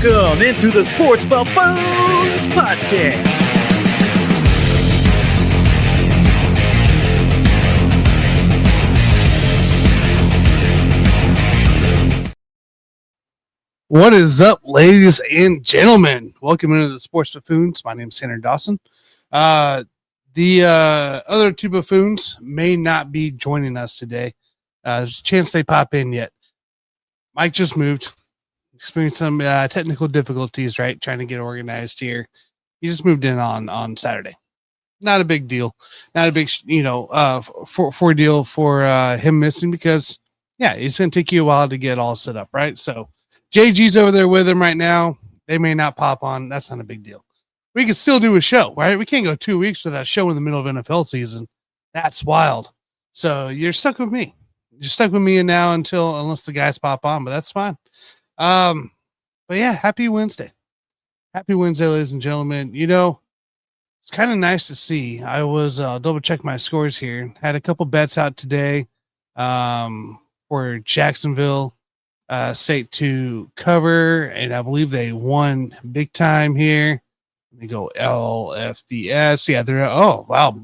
Welcome into the Sports Buffoons Podcast. What is up, ladies and gentlemen? Welcome into the Sports Buffoons. My name is Senator Dawson. The other two buffoons may not be joining us today. There's a chance they pop in yet. Mike just moved. Experienced some technical difficulties, right? Trying to get organized here. He just moved in on Saturday. Not a big deal. Not a big, for deal for him missing because, yeah, it's going to take you a while to get all set up, right? So JG's over there with him right now. They may not pop on. That's not a big deal. We can still do a show, right? We can't go 2 weeks without a show in the middle of NFL season. That's wild. So you're stuck with me. You're stuck with me now unless the guys pop on, but that's fine. But yeah, happy Wednesday. Happy Wednesday, ladies and gentlemen. You know, it's kind of nice to see. I was double check my scores here. Had a couple bets out today for Jacksonville State to cover, and I believe they won big time here. Let me go LFBS. Yeah,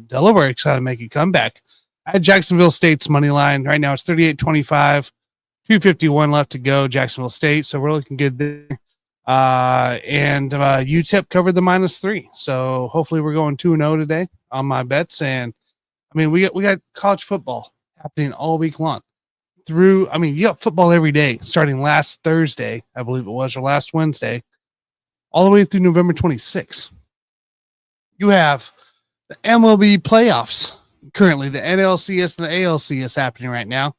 Delaware excited to make a comeback. I had Jacksonville State's money line. Right now it's 38-25. 2:51 left to go, Jacksonville State. So we're looking good there. And UTEP covered the -3. So hopefully we're going 2-0 today on my bets. And I mean, we got college football happening all week long. You got football every day, starting last Thursday, I believe it was, or last Wednesday, all the way through November 26th. You have the MLB playoffs currently, the NLCS and the ALCS happening right now.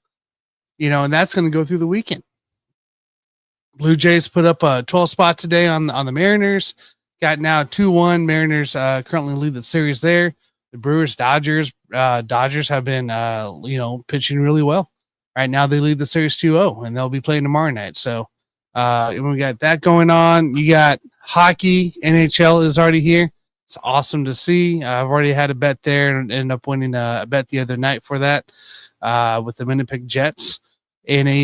You know, and that's going to go through the weekend. Blue Jays put up a 12 spot today on the Mariners. Got now 2-1. Mariners currently lead the series there. The Brewers, Dodgers have been, pitching really well. Right now they lead the series 2-0, and they'll be playing tomorrow night. So we got that going on. You got hockey. NHL is already here. It's awesome to see. I've already had a bet there and ended up winning a bet the other night for that with the Winnipeg Jets within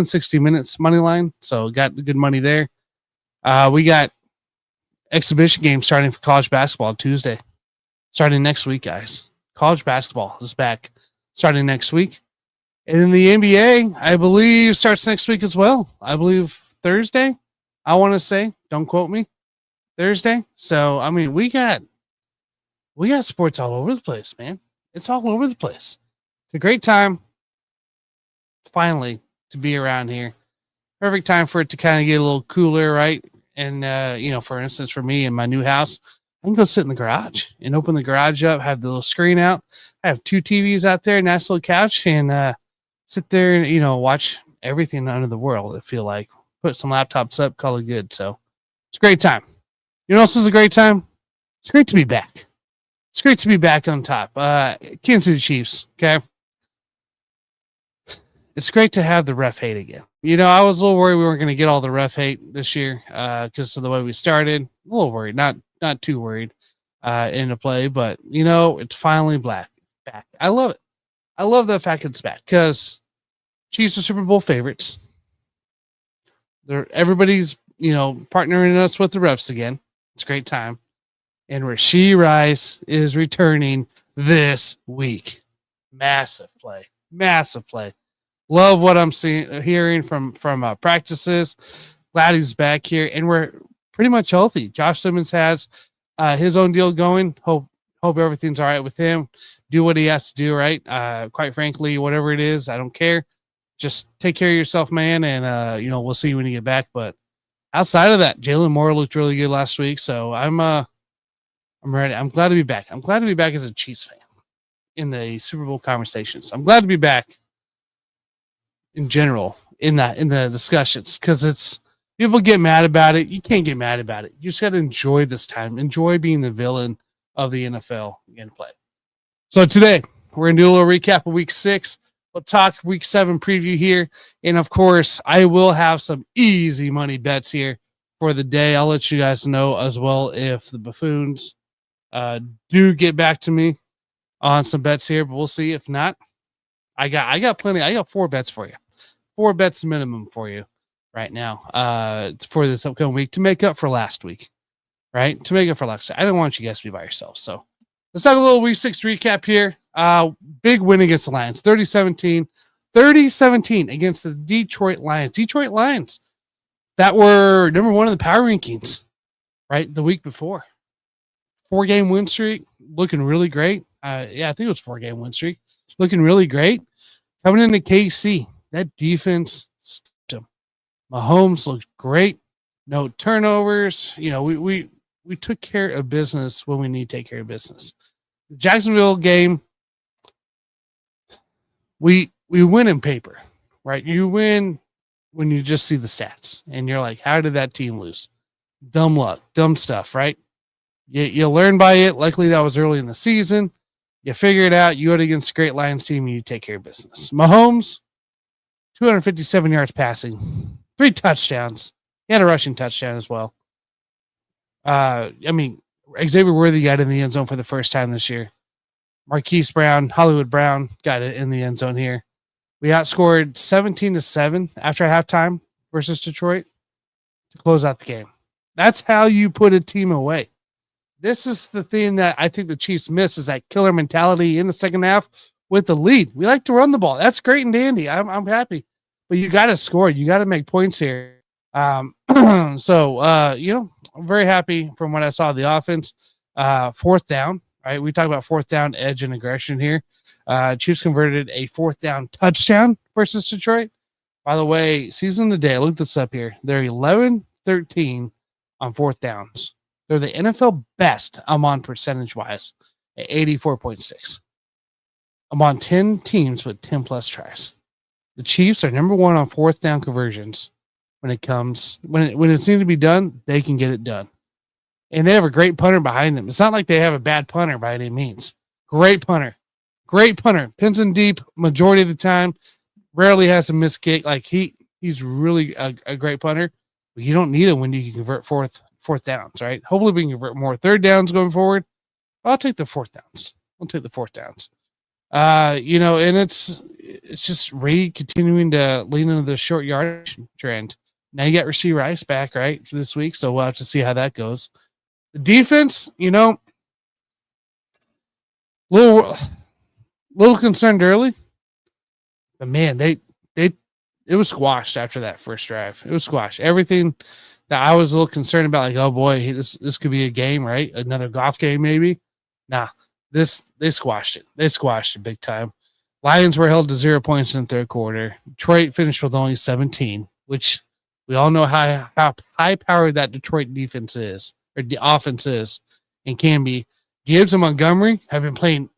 60 minutes money line. So got good money there. We got exhibition games starting for college basketball Tuesday, starting next week, guys. College basketball is back starting next week. And in the NBA, I believe starts next week as well. I believe Thursday, I want to say, don't quote me, Thursday. So, I mean, we got sports all over the place, man. It's all over the place. It's a great time finally to be around here. Perfect time for it to kind of get a little cooler, right? And, for instance, for me in my new house, I can go sit in the garage and open the garage up, have the little screen out. I have 2 TVs out there, nice little couch, and sit there and, watch everything under the world, I feel like. Put some laptops up, call it good. So it's a great time. You know what else is a great time? It's great to be back. It's great to be back on top. Kansas City Chiefs, okay? It's great to have the ref hate again. You know, I was a little worried we weren't going to get all the ref hate this year because of the way we started. A little worried, not too worried in the play, but, it's finally back. I love it. I love the fact it's back because Chiefs are Super Bowl favorites. Everybody's, partnering us with the refs again. It's a great time. And Rashee Rice is returning this week. Massive play. Love what I'm hearing from practices. Glad he's back here. And we're pretty much healthy. Josh Simmons has his own deal going. Hope everything's all right with him. Do what he has to do, right? Quite frankly, whatever it is, I don't care. Just take care of yourself, man, and we'll see you when you get back. But outside of that, Jalen Moore looked really good last week, so I'm ready. I'm glad to be back. I'm glad to be back as a Chiefs fan in the Super Bowl conversations. I'm glad to be back in general in the discussions because it's people get mad about it. You can't get mad about it. You just got to enjoy this time. Enjoy being the villain of the NFL in play. So today we're gonna do a little recap of Week 6. We'll talk Week 7 preview here. And, of course, I will have some easy money bets here for the day. I'll let you guys know as well if the Buffoons do get back to me on some bets here. But we'll see. If not, I got plenty. I got 4 bets for you. 4 bets minimum for you. right now for this upcoming week to make up for last week, right? To make up for last week. I don't want you guys to be by yourselves. So let's talk a little week 6 recap here. Big win against the Lions, 30-17 against the Detroit Lions. Detroit Lions that were number 1 in the power rankings, right? The week before. 4-game win streak, looking really great. I think it was 4-game win streak, looking really great. Coming into KC, that defense, Mahomes looked great. No turnovers. You know, we took care of business when we need to take care of business. The Jacksonville game, we win in paper, right? You win when you just see the stats and you're like, how did that team lose? Dumb luck, dumb stuff, right? You learn by it. Likely that was early in the season. You figure it out. You go against a great Lions team and you take care of business. Mahomes, 257 yards passing, 3 touchdowns. He had a rushing touchdown as well. Xavier Worthy got in the end zone for the first time this year. Marquise Brown, Hollywood Brown got it in the end zone here. We outscored 17-7 after halftime versus Detroit to close out the game. That's how you put a team away. This is the thing that I think the Chiefs miss is that killer mentality in the second half with the lead. We like to run the ball. That's great and dandy. I'm happy. But you got to score. You got to make points here. I'm very happy from what I saw of the offense. 4th down, right? We talk about 4th down edge and aggression here. Chiefs converted a 4th down touchdown versus Detroit. By the way, season to day, I looked this up here. They're 11-13 on 4th downs. They're the NFL best among percentage-wise at 84.6. Among 10 teams with 10-plus tries. The Chiefs are number 1 on 4th down conversions. When it's needs to be done, they can get it done. And they have a great punter behind them. It's not like they have a bad punter by any means. Great punter. Pins in deep majority of the time. Rarely has a missed kick. Like he's really a great punter. But you don't need it when you can convert fourth downs, right? Hopefully we can convert more 3rd downs going forward. I'll take the 4th downs. And it's just Reed continuing to lean into the short yardage trend. Now you got Rasheed Rice back, right, for this week, so we'll have to see how that goes. The defense, little concerned early, but man, it was squashed after that first drive. It was squashed. Everything that I was a little concerned about, like, oh boy, this could be a game, right? Another golf game, maybe. Nah, they squashed it. They squashed it big time. Lions were held to 0 points in the 3rd quarter. Detroit finished with only 17, which we all know how high-powered that Detroit defense is, or the offense is, and can be. Gibbs and Montgomery have been playing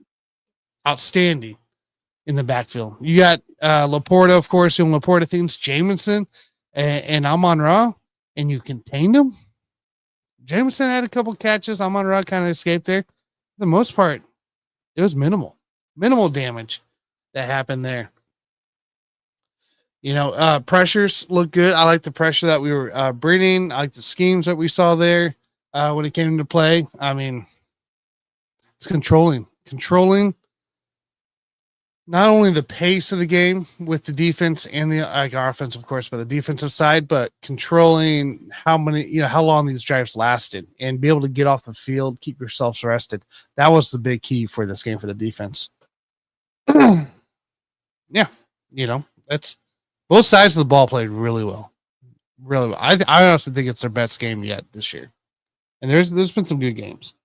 outstanding in the backfield. You got Laporta, of course, doing Laporta things, Jamison, and Amon-Ra, and you contained them. Jamison had a couple catches. Amon-Ra kind of escaped there. For the most part, it was minimal damage that happened there. Pressures look good. I like the pressure that we were bringing. I like the schemes that we saw there when it came into play. I mean, it's controlling not only the pace of the game with the defense and the our offense, of course, but the defensive side, but controlling how long these drives lasted and be able to get off the field, keep yourselves rested. That was the big key for this game for the defense. Yeah, that's both sides of the ball played really well. Really well. I honestly think it's their best game yet this year. And there's been some good games.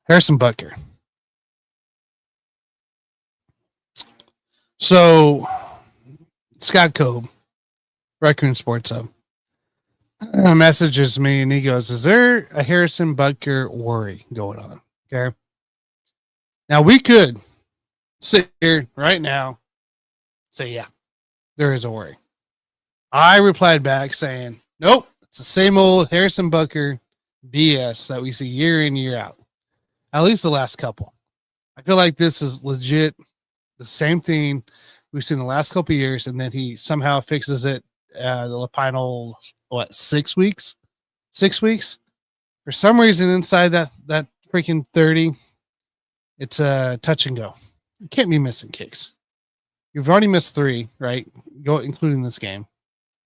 Harrison Butker. So Scott Cobe, Raccoon Sports Hub, messages me and he goes, is there a Harrison Butker worry going on? Okay. Now we could sit here right now, say, yeah, there is a worry. I replied back saying, nope, it's the same old Harrison Butker BS that we see year in, year out. At least the last couple. I feel like this is legit the same thing we've seen the last couple of years, and then he somehow fixes it the final, 6 weeks? 6 weeks? For some reason inside that freaking 30, it's a touch and go. You can't be missing kicks. You've already missed 3, right? Go including this game.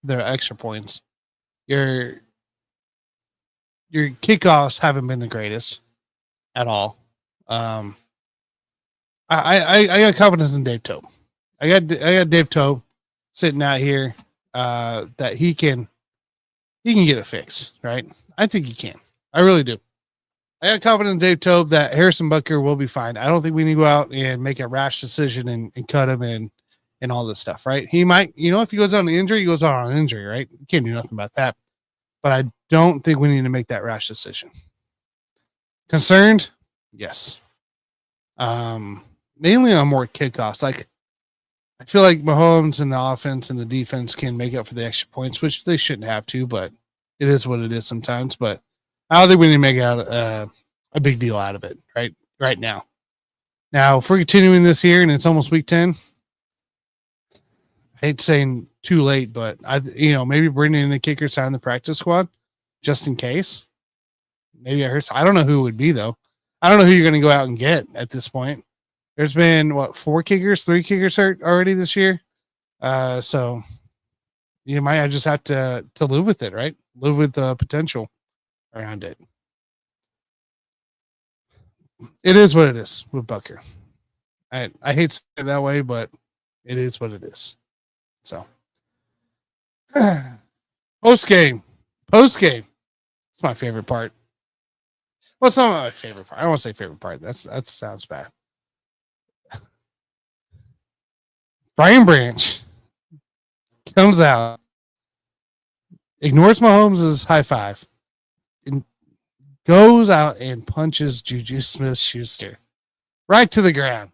There are extra points. Your kickoffs haven't been the greatest at all. I got confidence in Dave Tope. I got Dave Tope sitting out here that he can get it fixed, right? I think he can. I really do. I got confidence in Dave Tope that Harrison Butker will be fine. I don't think we need to go out and make a rash decision and cut him and all this stuff, right? He might, if he goes on an injury, he goes on an injury, right? You can't do nothing about that. But I don't think we need to make that rash decision. Concerned? Yes. Mainly on more kickoffs. Like, I feel like Mahomes and the offense and the defense can make up for the extra points, which they shouldn't have to, but it is what it is sometimes. But I don't think we need to make out a big deal out of it right now. Now, if we're continuing this here and it's almost week 10, I hate saying too late, but maybe bringing in a kicker sign the practice squad just in case. Maybe I don't know who it would be though. I don't know who you're going to go out and get at this point. There's been 3 kickers hurt already this year. So you might just have to live with it, right? Live with the potential around it. It is what it is with Butker. I hate to say it that way, but it is what it is. So post game. It's my favorite part. Well, it's not my favorite part. I don't want to say favorite part. That sounds bad. Brian Branch comes out, ignores Mahomes' high five, and goes out and punches Juju Smith-Schuster right to the ground.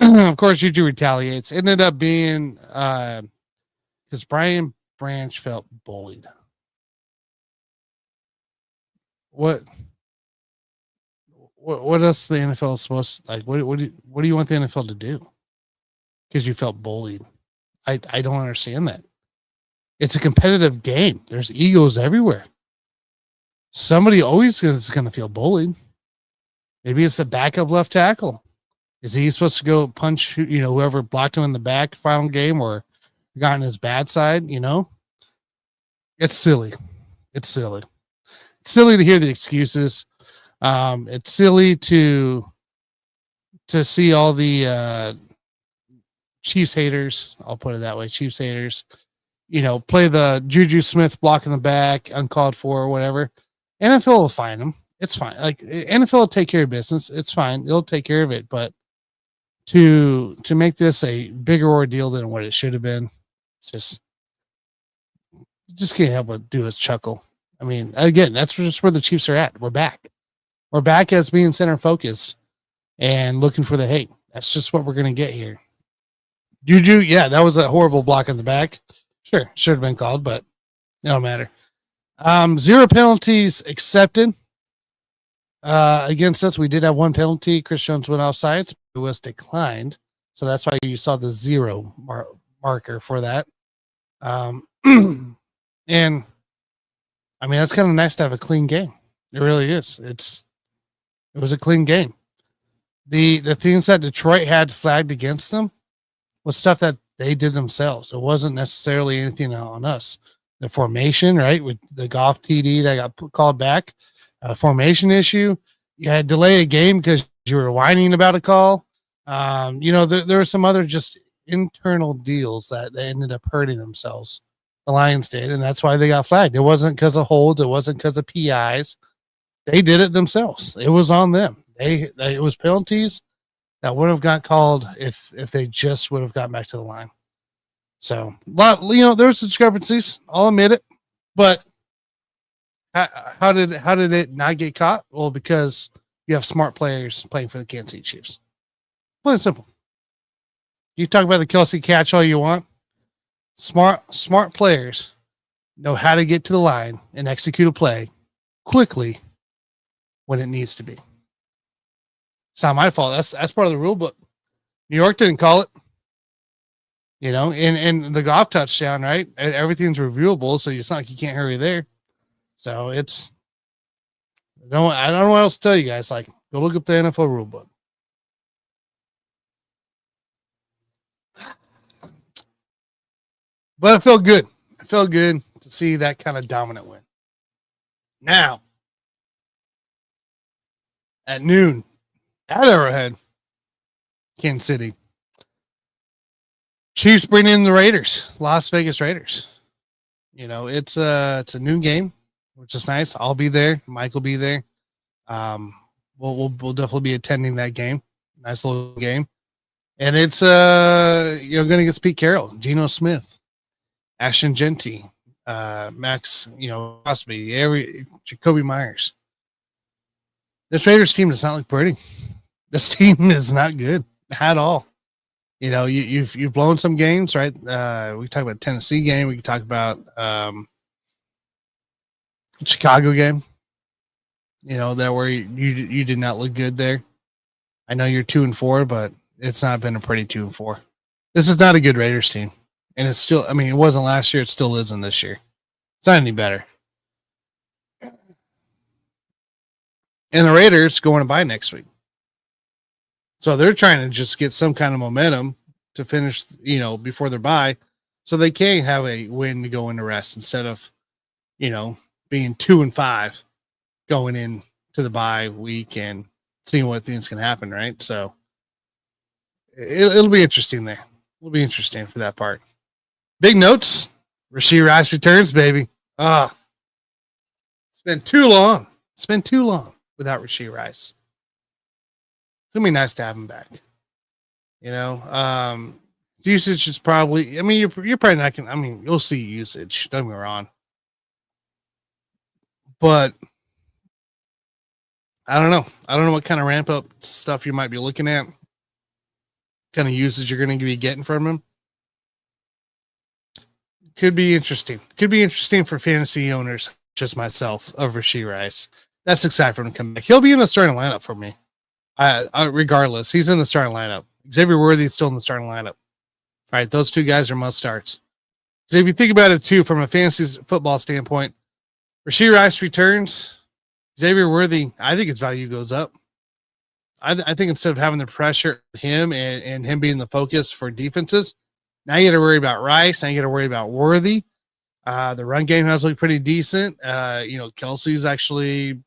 Of course, Juju retaliates. Ended up being because Brian Branch felt bullied. What else the NFL is supposed to, like? What do you want the NFL to do? Because you felt bullied. I don't understand that. It's a competitive game. There's egos everywhere. Somebody always is going to feel bullied. Maybe it's the backup left tackle. Is he supposed to go punch whoever blocked him in the back final game or got on his bad side? It's silly. It's silly. It's silly to hear the excuses. It's silly to see all the Chiefs haters. I'll put it that way. Chiefs haters, play the Juju Smith block in the back, uncalled for or whatever. NFL will find them. It's fine. Like, NFL will take care of business. It's fine. They'll take care of it. But to make this a bigger ordeal than what it should have been, it's just can't help but do is chuckle. I mean, again, that's just where the Chiefs are at. We're back. We're back as being center focused and looking for the hate. That's just what we're going to get here. Juju, yeah, that was a horrible block in the back. Sure, should have been called, but it don't matter. 0 penalties accepted against us. We did have 1 penalty. Chris Jones went off sides. It was declined. So that's why you saw the 0 marker for that. And I mean, that's kind of nice to have a clean game. It really is. It was a clean game. The things that Detroit had flagged against them was stuff that they did themselves. It wasn't necessarily anything on us. The formation, right, with the Goff TD that got called back, formation issue. You had to delay a game because you were whining about a call. There were some other just internal deals that they ended up hurting themselves. The Lions did, and that's why they got flagged. It wasn't because of holds. It wasn't because of PIs. They did it themselves. It was on them. It was penalties that would have got called if they just would have gotten back to the line. So, there was discrepancies. I'll admit it, but how did it not get caught? Well, because you have smart players playing for the Kansas City Chiefs. Plain and simple. You talk about the Kelce catch all you want. Smart players know how to get to the line and execute a play quickly when it needs to be. It's not my fault. That's part of the rule book. New York didn't call it. And the Goff touchdown, right? Everything's reviewable, so it's not like you can't hurry there. So I don't know what else to tell you guys. Like, go look up the NFL rule book. But it felt good. It felt good to see that kind of dominant win. Now, at noon, at Arrowhead, Kansas City, Chiefs bring in the Raiders, Las Vegas Raiders. You know, it's a noon game, which is nice. I'll be there. Mike will be there. We'll definitely be attending that game. Nice little game. And it's going against Pete Carroll, Geno Smith, Ashton Genty, Max, Crosby, Jacoby Myers. This Raiders team does not look pretty. This team is not good at all. You know, you've blown some games, right? We talk about Tennessee game. We can talk about Chicago game. You know, that where you did not look good there. I know you're 2-4, but it's not been a pretty 2-4. This is not a good Raiders team. And it's still, I mean, it wasn't last year. It still isn't this year. It's not any better. And the Raiders going to bye next week. So they're trying to just get some kind of momentum to finish, before their bye, so they can have a win to go into rest instead of, being 2-5 going in to the bye week and seeing what things can happen, right? So it'll be interesting there. It'll be interesting for that part. Big notes. Rashee Rice returns, baby. It's been too long. It's been too long without Rashee Rice. It's gonna be nice to have him back. Usage is probably. I mean, you're probably not gonna. I mean, you'll see usage. Don't get me wrong, but I don't know. I don't know what kind of ramp up stuff you might be looking at. Kind of usage you're going to be getting from him. Could be interesting. Could be interesting for fantasy owners, just myself, of Rashee Rice. That's exciting for him to come back. He'll be in the starting lineup for me. Regardless, he's in the starting lineup. Xavier Worthy's still in the starting lineup. All right, those two guys are must starts. So if you think about it too, from a fantasy football standpoint, Rashee Rice returns. Xavier Worthy, I think his value goes up. I think instead of having the pressure him and him being the focus for defenses, now you got to worry about Rice. Now you got to worry about Worthy. The run game has looked pretty decent. Kelce's actually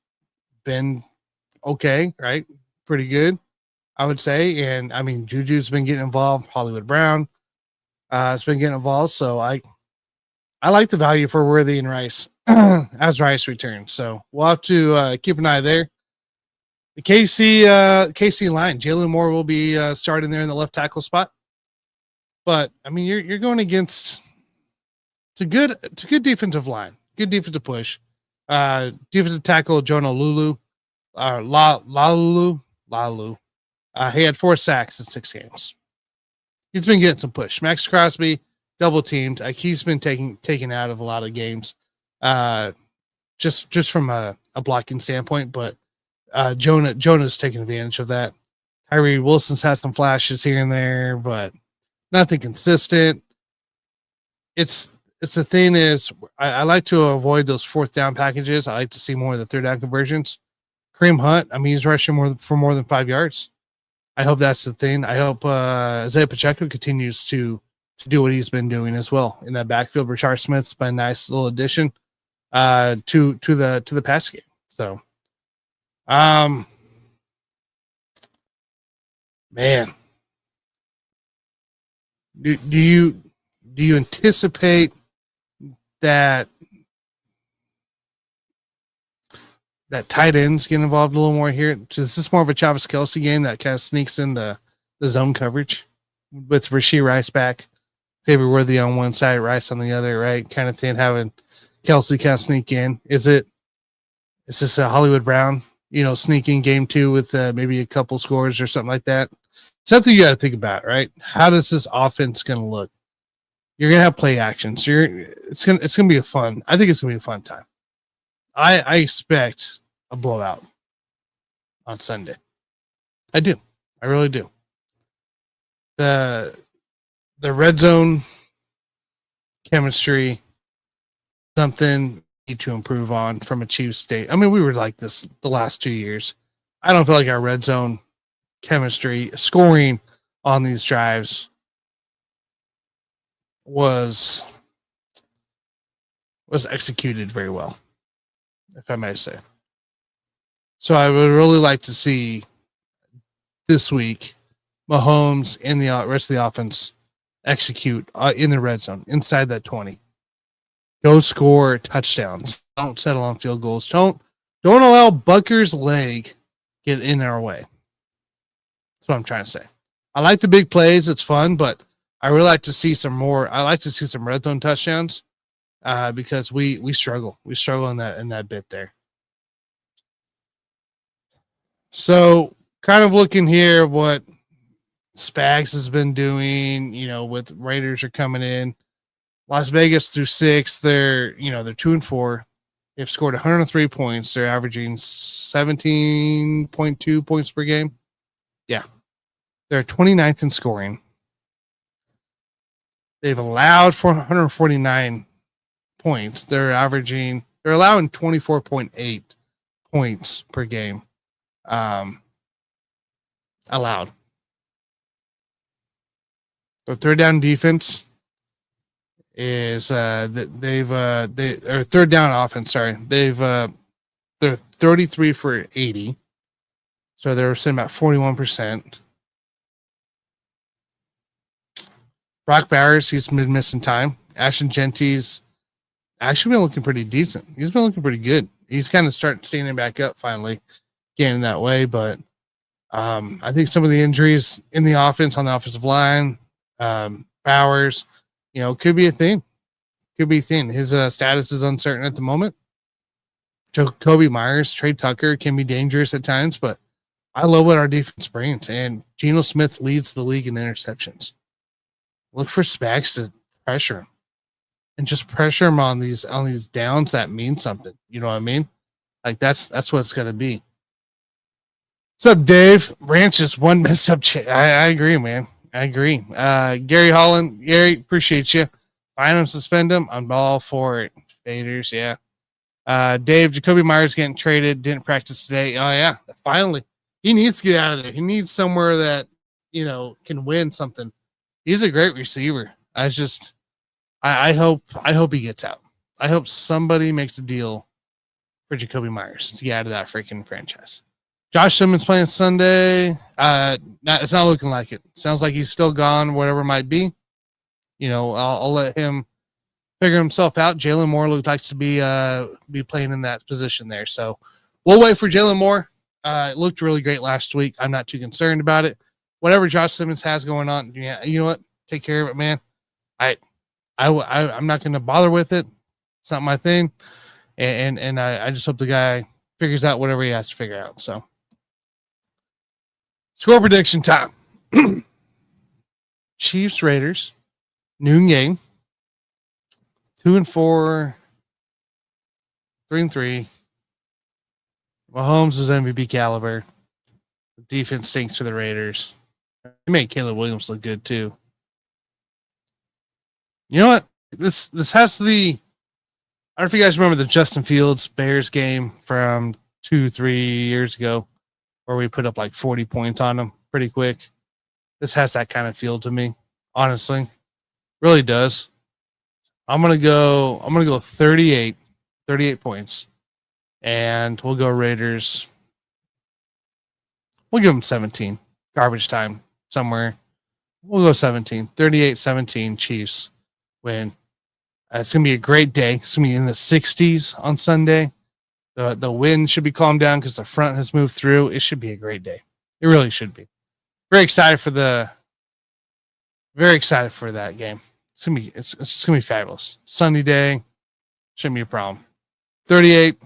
been okay, right? Pretty good, I would say. And I mean, Juju's been getting involved. Hollywood Brown has been getting involved. So I like the value for Worthy and Rice as Rice returns. So we'll have to keep an eye there. The KC line, Jalen Moore will be starting there in the left tackle spot. But I mean, you're going against it's a good defensive line, good defensive push. Defensive tackle Jonah Lulu, Lalu. He had 4 sacks in 6 games. He's been getting some push. Max Crosby double teamed. He's been taken out of a lot of games, just from a blocking standpoint. But Jonah's taking advantage of that. Tyree Wilson's had some flashes here and there, but nothing consistent. It's the thing is, I like to avoid those 4th down packages. I like to see more of the 3rd down conversions. Kareem Hunt, I mean, he's rushing for more than 5 yards. I hope that's the thing. I hope Isaiah Pacheco continues to do what he's been doing as well in that backfield. Rashard Smith's been a nice little addition to the pass game. So, man, do you anticipate that tight ends get involved a little more here? Is this more of a Travis Kelce game that kind of sneaks in the zone coverage with Rashee Rice back, Xavier Worthy on one side, Rice on the other, right? Kind of thing, having Kelce kind of sneak in. Is this a Hollywood Brown, sneaking game 2 with maybe a couple scores or something like that? Something you got to think about, right? How does this offense going to look? You're going to have play actions. It's going to be I think it's going to be a fun time. I expect a blowout on Sunday. I do. I really do. The red zone chemistry, something need to improve on from a Chiefs state. I mean, we were like this the last 2 years. I don't feel like our red zone chemistry, scoring on these drives was was executed very well, if I may say. So I would really like to see this week Mahomes and the rest of the offense execute in the red zone inside that 20. Go score touchdowns. Don't settle on field goals. Don't allow Bucker's leg get in our way. That's what I'm trying to say. I like the big plays. It's fun, but I really like to see some more. I like to see some red zone touchdowns because we struggle. We struggle in that bit there. So kind of looking here what Spags has been doing, with Raiders are coming in. Las Vegas through 6, they're 2-4. They've scored 103 points. They're averaging 17.2 points per game. Yeah. They're 29th in scoring. They've allowed 449 points. They're allowing 24.8 points per game. Allowed. The third down defense is third down offense. Sorry, they're 33 for 80, so they're sitting about 41%. Brock Bowers, he's been missing time. Ashton Genty's actually been looking pretty decent. He's been looking pretty good. He's kind of starting standing back up finally, getting that way. But I think some of the injuries in the offense on the offensive line, Bowers, could be a thing. Could be a thing. His status is uncertain at the moment. Jacoby Myers, Trey Tucker can be dangerous at times, but I love what our defense brings. And Geno Smith leads the league in interceptions. Look for Spags to pressure him and just pressure him on these downs that mean something. You know what I mean? Like that's what it's gonna be. What's up, Dave? Ranch is one messed up. I agree, man. I agree. Gary Holland, Gary, appreciate you. Find him, suspend him. I'm all for it. Faders, yeah. Dave, Jacoby Myers getting traded. Didn't practice today. Oh yeah, finally. He needs to get out of there. He needs somewhere that can win something. He's a great receiver. I hope he gets out. I hope somebody makes a deal for Jacoby Myers to get out of that freaking franchise. Josh Simmons playing Sunday. It's not looking like it. Sounds like he's still gone, whatever it might be. I'll let him figure himself out. Jalen Moore looks like to be playing in that position there. So we'll wait for Jalen Moore. It looked really great last week. I'm not too concerned about it. Whatever Josh Simmons has going on, yeah, you know what? Take care of it, man. I'm not going to bother with it. It's not my thing. And I just hope the guy figures out whatever he has to figure out. So score prediction time. Chiefs Raiders, noon game. 2-4, 3-3. Mahomes is MVP caliber. The defense stinks for the Raiders. They made Caleb Williams look good too. You know what? This has the. I don't know if you guys remember the Justin Fields Bears game from 2-3 years ago, where we put up like 40 points on them pretty quick. This has that kind of feel to me, honestly. Really does. I'm gonna go 38 points, and we'll go Raiders. We'll give them 17. Garbage time somewhere. We'll go 17. 38-17 Chiefs win. It's going to be a great day. It's going to be in the 60s on Sunday. The wind should be calmed down because the front has moved through. It should be a great day. It really should be. Very excited for that game. It's going to be fabulous. Sunny day. Shouldn't be a problem. 38-17.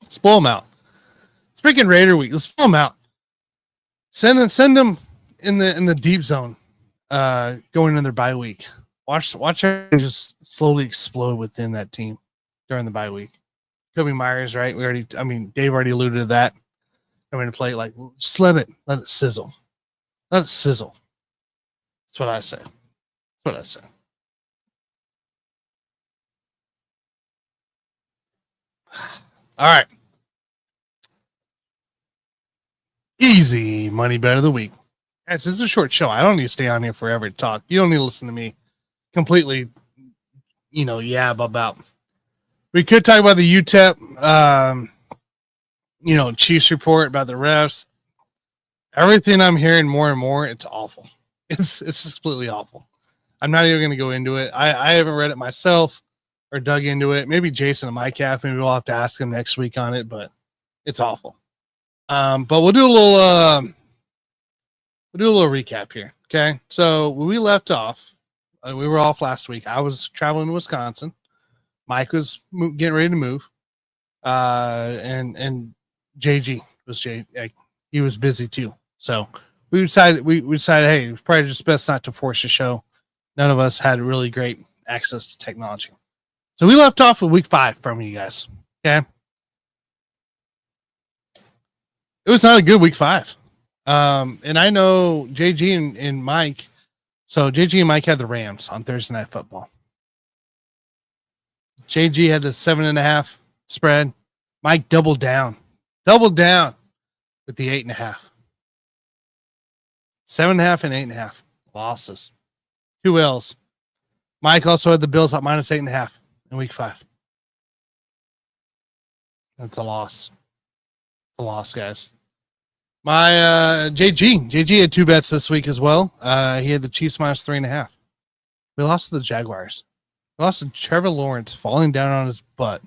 Let's blow them out. It's freaking Raider week. Let's blow them out. Send them in the deep zone. Going into their bye week. Watch everything just slowly explode within that team during the bye week. Kobe Myers, right? Dave already alluded to that. Coming to play, like, just let it sizzle. Let it sizzle. That's what I say. All right. Easy money bet of the week. Guys, this is a short show. I don't need to stay on here forever to talk. You don't need to listen to me completely, yab about. We could talk about the UTEP, Chiefs report about the refs. Everything I'm hearing more and more, it's awful. It's just completely awful. I'm not even going to go into it. I haven't read it myself or dug into it. Maybe Jason and Mike have. Maybe we'll have to ask him next week on it, but it's awful. But we'll do a little recap here. Okay. So when we left off, we were off last week. I was traveling to Wisconsin. Mike was getting ready to move. And JG was he was busy too. So we decided, hey, it's probably just best not to force the show. None of us had really great access to technology. So we left off with week 5 from you guys. Okay. It was not a good week 5. And I know JG and Mike. So JG and Mike had the Rams on Thursday Night Football. JG had the 7.5 spread. Mike doubled down with the 8.5. 7.5 and 8.5 losses. 2 L's. Mike also had the Bills at minus 8.5 in week 5. That's a loss. It's a loss, guys. My JG had 2 bets this week as well. He had the Chiefs minus 3.5. We lost to the Jaguars. We lost to Trevor Lawrence falling down on his butt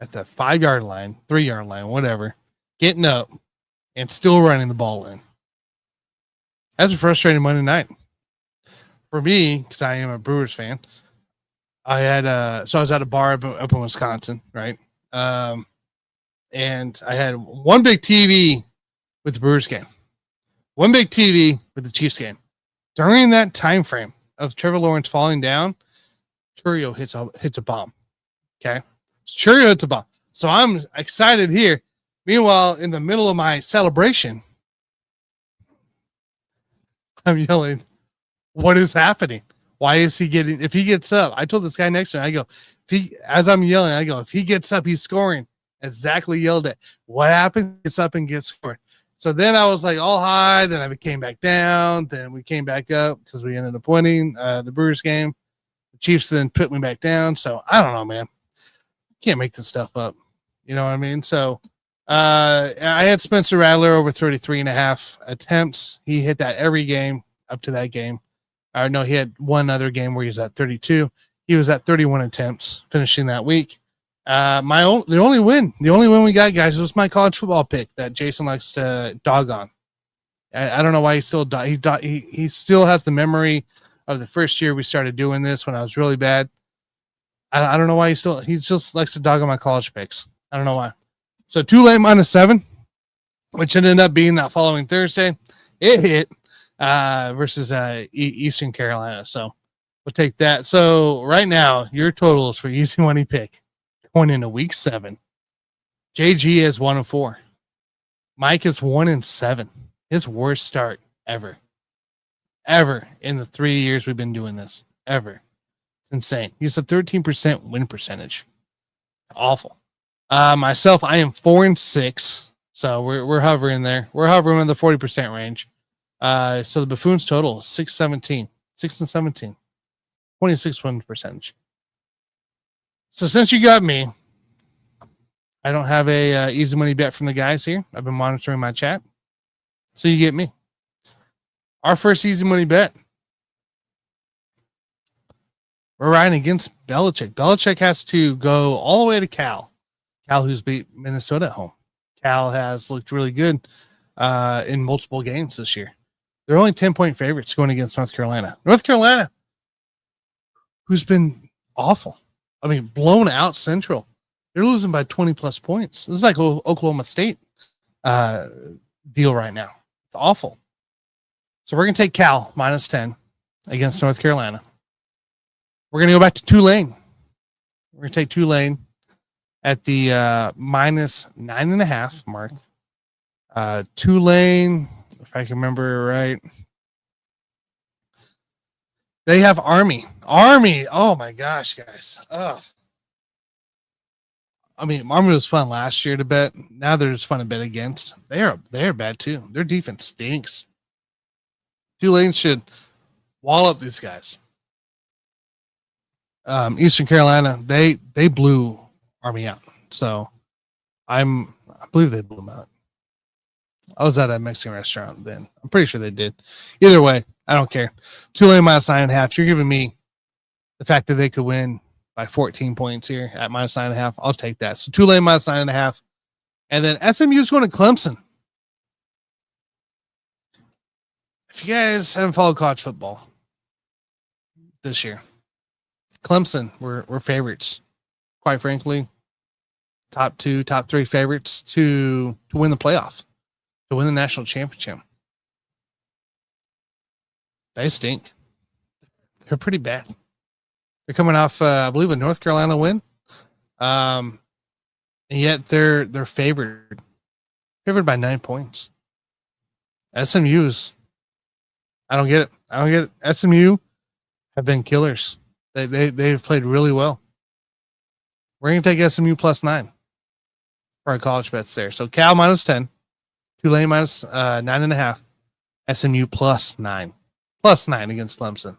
at the 5-yard line, 3-yard line, whatever, getting up and still running the ball in. That's a frustrating Monday night for me because I am a Brewers fan. I was at a bar up in Wisconsin, right? And I had one big TV with the Brewers game, one big TV with the Chiefs game. During that time frame of Trevor Lawrence falling down, Churio hits a bomb. Okay, Churio hits a bomb. So I'm excited here. Meanwhile, in the middle of my celebration, I'm yelling, "What is happening? Why is he getting? If he gets up," I told this guy next to me, I go, as I'm yelling, I go, "If he gets up, he's scoring." Exactly yelled at. What happened? Gets up and gets scored. So then I was like all high. Then I came back down. Then we came back up because we ended up winning the Brewers game. The Chiefs then put me back down. So I don't know, man. Can't make this stuff up. You know what I mean? So I had Spencer Rattler over 33.5 attempts. He hit that every game up to that game. No, he had one other game where he was at 32. He was at 31 attempts finishing that week. The only win we got, guys, was my college football pick that Jason likes to dog on. I don't know why he still has the memory of the first year we started doing this when I was really bad. I don't know why he just likes to dog on my college picks. I don't know why. So Tulane minus 7, which ended up being that following Thursday. It hit versus Eastern Carolina. So we'll take that. So right now, your totals for Easy Money Pick going into week 7. JG is 1-4. Mike is 1-7. His worst start ever in the 3 years we've been doing this. Ever. It's insane. He's a 13% win percentage. Awful. Myself, I am 4-6. So we're hovering there. We're hovering in the 40% range. So the Buffoons total is 6-17. 6-17. 26 win percentage. So since you got me, I don't have a easy money bet from the guys here. I've been monitoring my chat. So you get me. Our first easy money bet. We're riding against Belichick. Belichick has to go all the way to Cal. Cal, who's beat Minnesota at home. Cal has looked really good in multiple games this year. They're only 10-point favorites going against North Carolina. North Carolina, who's been awful. I mean, blown out Central. They're losing by 20-plus points. This is like Oklahoma State deal right now. It's awful. So we're going to take Cal minus 10 against North Carolina. We're going to go back to Tulane. We're going to take Tulane at the minus 9.5 mark. Tulane, if I can remember right, they have Army. Oh my gosh, guys. Ugh. I mean, Army was fun last year to bet. Now they're just fun to bet against. They're bad too. Their defense stinks. Tulane should wallop these guys. Eastern Carolina, they blew Army out. So I believe they blew them out. I was at a Mexican restaurant then. I'm pretty sure they did. Either way, I don't care. Tulane minus 9.5. You're giving me the fact that they could win by 14 points here at minus 9.5. I'll take that. So Tulane minus 9.5. And then SMU is going to Clemson. If you guys haven't followed college football this year, Clemson were favorites. Quite frankly, top 2, top 3 favorites to win the playoff, to win the national championship. They stink. They're pretty bad. They're coming off, I believe, a North Carolina win. And yet they're favored by 9 points. SMU's, I don't get it. SMU have been killers. They've played really well. We're going to take SMU plus 9 for our college bets there. So Cal minus 10, Tulane minus 9.5, SMU plus 9 against Clemson.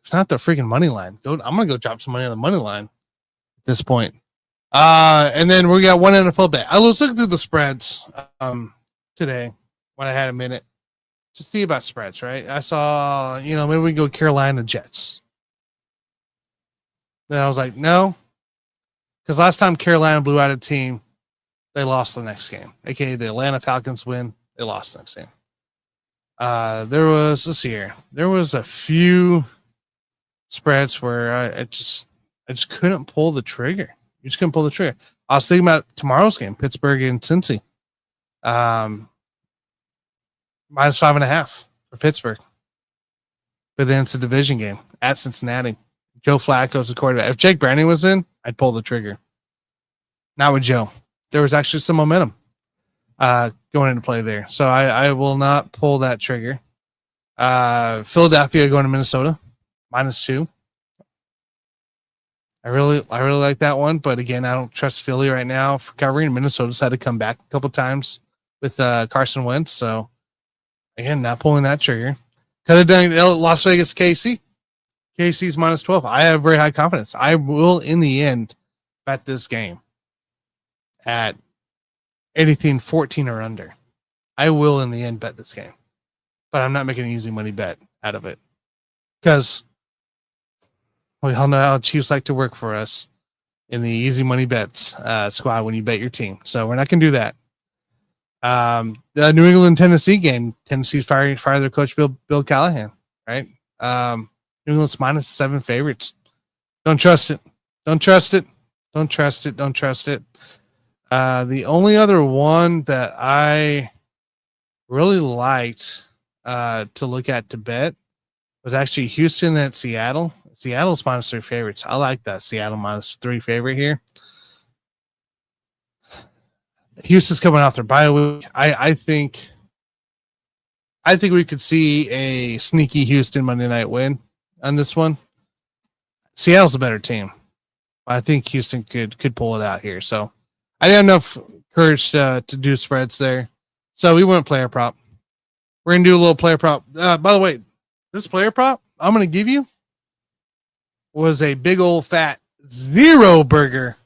It's not the freaking money line. I'm going to go drop some money on the money line at this point. And then we got one NFL bet. I was looking through the spreads today when I had a minute to see about spreads, right? I saw, maybe we can go Carolina Jets. Then I was like, no, because last time Carolina blew out a team, they lost the next game. AKA the Atlanta Falcons win, they lost the next game. There was a few spreads where I just couldn't pull the trigger. You just couldn't pull the trigger. I was thinking about tomorrow's game, Pittsburgh and Cincy. Minus 5.5 for Pittsburgh. But then it's a division game at Cincinnati. Joe Flacco's the quarterback. If Jake Browning was in, I'd pull the trigger. Not with Joe. There was actually some momentum going into play there. So I will not pull that trigger. Philadelphia going to Minnesota, minus 2. I really like that one, but again, I don't trust Philly right now for covering. Minnesota's had to come back a couple times with Carson Wentz, so again, not pulling that trigger. Could have done Las Vegas KC. KC's minus 12. I have very high confidence. I will, in the end, bet this game at anything 14 or under. I will, in the end, bet this game, but I'm not making an easy money bet out of it because we all know how Chiefs like to work for us in the easy money bets squad when you bet your team. So we're not going to do that. The New England Tennessee game, Tennessee's fired their coach Bill Callahan, right? New England's minus 7 favorites. Don't trust it. Don't trust it. Don't trust it. Don't trust it. The only other one that I really liked to look at to bet was actually Houston at Seattle. Seattle's minus 3 favorites. I like that Seattle minus 3 favorite here. Houston's coming off their bye week. I think we could see a sneaky Houston Monday night win on this one. Seattle's a better team. I think Houston could pull it out here. So I got enough courage to do spreads there. So we went player prop. We're gonna do a little player prop. By the way, this player prop I'm gonna give you was a big old fat 0 burger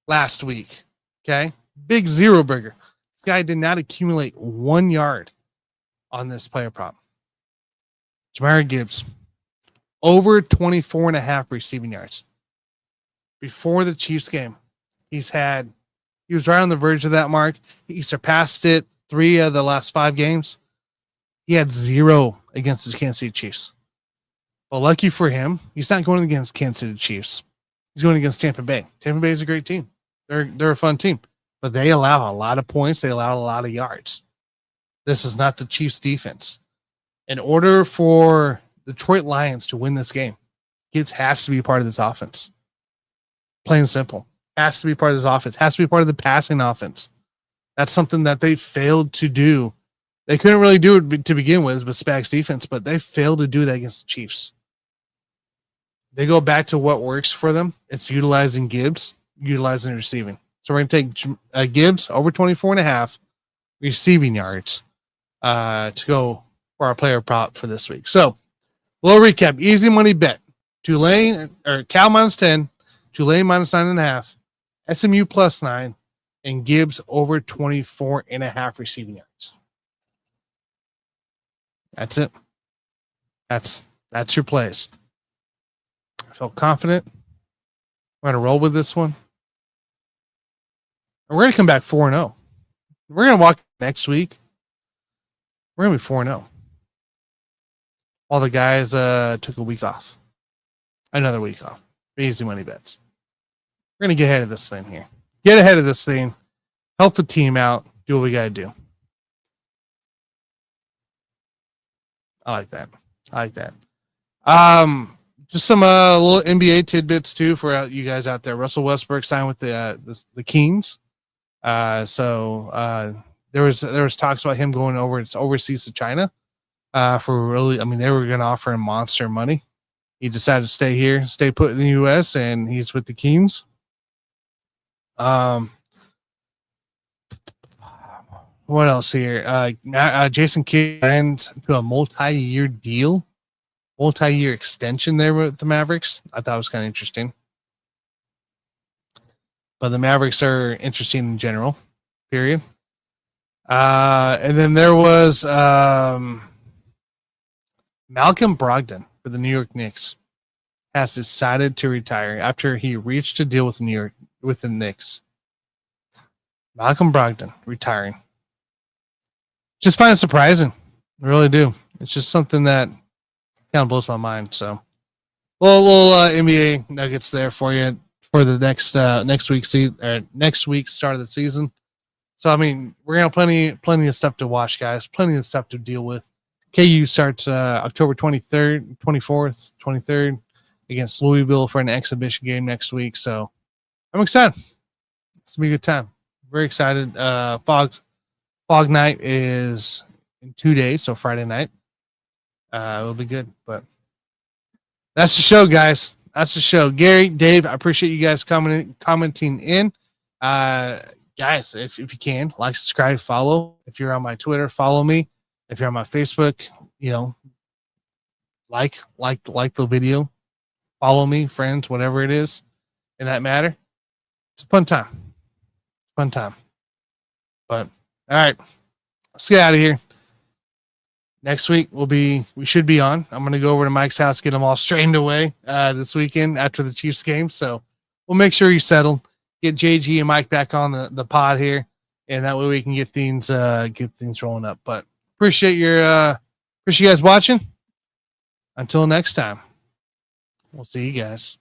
last week. Okay. Big 0 burger. This guy did not accumulate 1 yard on this player prop. Jahmyr Gibbs, over 24.5 receiving yards. Before the Chiefs game, he was right on the verge of that mark. He surpassed it 3 of the last 5 games. He had 0 against the Kansas City Chiefs. Well, lucky for him, he's not going against Kansas City Chiefs. He's going against Tampa Bay. Tampa Bay is a great team. They're a fun team. But they allow a lot of points. They allow a lot of yards. This is not the Chiefs defense. In order for Detroit Lions to win this game, Gibbs has to be part of this offense. Plain and simple. Has to be part of this offense. Has to be part of the passing offense. That's something that they failed to do. They couldn't really do it to begin with Spags defense, but they failed to do that against the Chiefs. They go back to what works for them. It's utilizing Gibbs, utilizing receiving. So we're going to take Gibbs over 24.5 receiving yards to go for our player prop for this week. So, little recap: easy money bet. Tulane or Cal -10, Tulane -9.5, SMU +9, and Gibbs over 24.5 receiving yards. That's it. That's your plays. I felt confident. We're going to roll with this one. And we're going to come back 4-0. We're going to walk next week. We're going to be 4-0. All the guys took a week off. Another week off. Easy money bets. We're going to get ahead of this thing here. Get ahead of this thing. Help the team out. Do what we got to do. I like that. Just some little NBA tidbits too for you guys out there. Russell Westbrook signed with the Kings. So there was talks about him going overseas to China for really. I mean, they were going to offer him monster money. He decided to stay here, stay put in the U.S., and he's with the Kings. What else here? Jason Kidd signed to a multi-year deal, multi-year extension there with the Mavericks. I thought it was kind of interesting. But the Mavericks are interesting in general, period. And then there was Malcolm Brogdon for the New York Knicks has decided to retire after he reached a deal with the Knicks. Malcolm Brogdon retiring. Just find it surprising. I really do. It's just something that kind of blows my mind. So, little NBA nuggets there for you for the next week's start of the season. So, I mean, we're gonna have plenty of stuff to watch, guys. Plenty of stuff to deal with. KU starts October 23rd, 24th, 23rd against Louisville for an exhibition game next week. So, I'm excited. It's gonna be a good time. Very excited. Fog night is in 2 days, so Friday night. It'll be good. But that's the show, guys. That's the show. Gary, Dave, I appreciate you guys commenting in. Guys, if you can, like, subscribe, follow. If you're on my Twitter, follow me. If you're on my Facebook, like the video. Follow me, friends, whatever it is in that matter. It's a fun time. But all right, let's get out of here. Next week we should be on. I'm gonna go over to Mike's house, get them all straightened away this weekend after the Chiefs game. So we'll make sure you settle. Get JG and Mike back on the pod here, and that way we can get things rolling up. But appreciate you guys watching. Until next time, we'll see you guys.